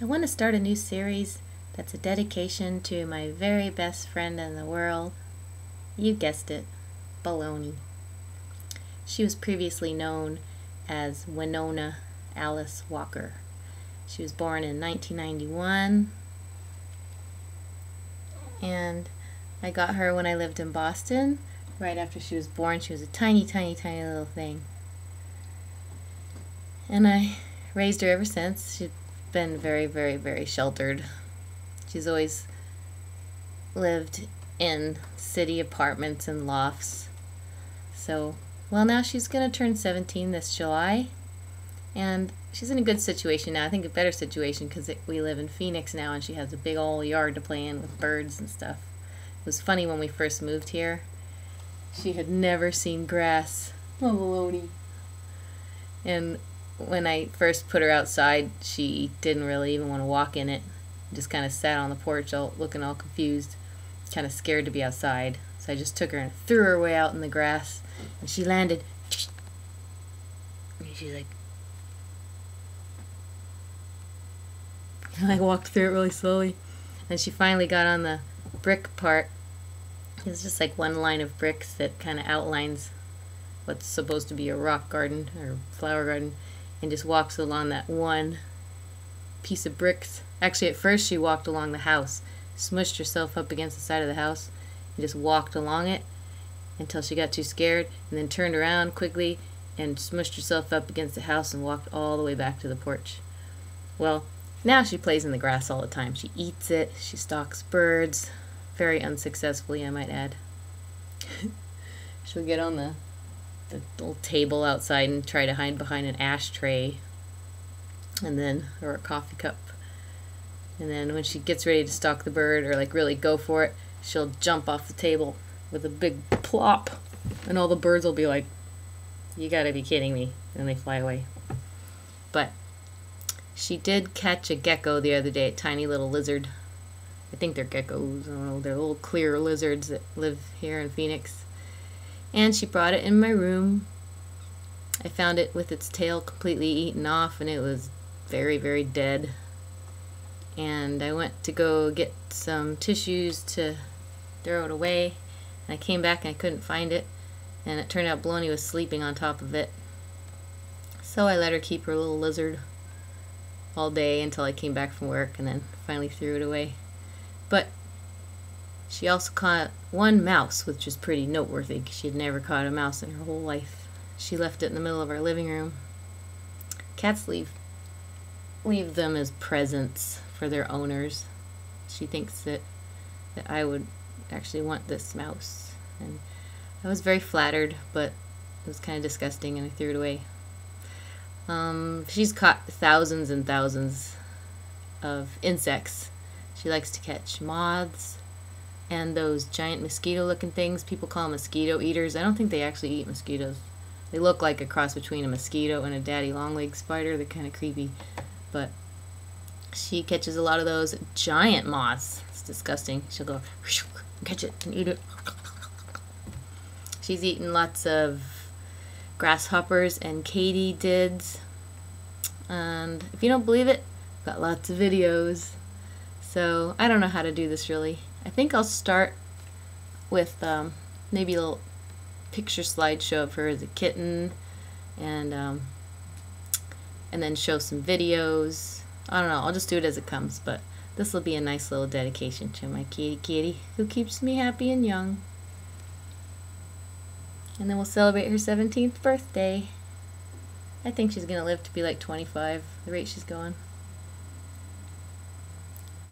I want to start a new series that's a dedication to my very best friend in the world. You guessed it, Baloney. She was previously known as Winona Alice Walker. She was born in 1991, and I got her when I lived in Boston. Right after she was born, she was a tiny, tiny, tiny little thing. And I raised her ever since. She's been very, very, very sheltered. She's always lived in city apartments and lofts. So, well, now she's going to turn 17 this July. And she's in a good situation now. I think a better situation because we live in Phoenix now and she has a big old yard to play in with birds and stuff. It was funny when we first moved here. She had never seen grass. Oh, Baloney. And when I first put her outside, she didn't really even want to walk in it. Just kind of sat on the porch looking all confused, kind of scared to be outside. So I just took her and threw her way out in the grass. And she landed. And she's like... I walked through it really slowly. And she finally got on the brick part. It's just like one line of bricks that kind of outlines what's supposed to be a rock garden or flower garden, and just walks along that one piece of bricks. Actually, at first she walked along the house, smushed herself up against the side of the house, and just walked along it until she got too scared, and then turned around quickly and smushed herself up against the house and walked all the way back to the porch. Well, now she plays in the grass all the time. She eats it, she stalks birds, very unsuccessfully, I might add. She'll get on the little table outside and try to hide behind an ashtray, and then, or a coffee cup. And then when she gets ready to stalk the bird or like really go for it, she'll jump off the table with a big plop, and all the birds will be like, "You gotta be kidding me," and they fly away. But she did catch a gecko the other day, a tiny little lizard. I think they're geckos. I don't know. They're little clear lizards that live here in Phoenix. And she brought it in my room. I found it with its tail completely eaten off, and it was very, very dead. And I went to go get some tissues to throw it away. And I came back and I couldn't find it. And it turned out Baloney was sleeping on top of it. So I let her keep her little lizard all day until I came back from work, and then finally threw it away. But she also caught one mouse, which was pretty noteworthy because she had never caught a mouse in her whole life. She left it in the middle of our living room. Cats leave them as presents for their owners. She thinks that I would actually want this mouse. And I was very flattered, but it was kind of disgusting, and I threw it away. She's caught thousands and thousands of insects. She likes to catch moths and those giant mosquito-looking things. People call them mosquito eaters. I don't think they actually eat mosquitoes. They look like a cross between a mosquito and a daddy long-legged spider. They're kind of creepy. But she catches a lot of those giant moths. It's disgusting. She'll go catch it and eat it. She's eaten lots of grasshoppers and katydids. And if you don't believe it, I've got lots of videos. So I don't know how to do this really. I think I'll start with maybe a little picture slideshow of her as a kitten, and then show some videos. I don't know. I'll just do it as it comes. But this will be a nice little dedication to my kitty who keeps me happy and young. And then we'll celebrate her 17th birthday. I think she's gonna live to be like 25, the rate she's going.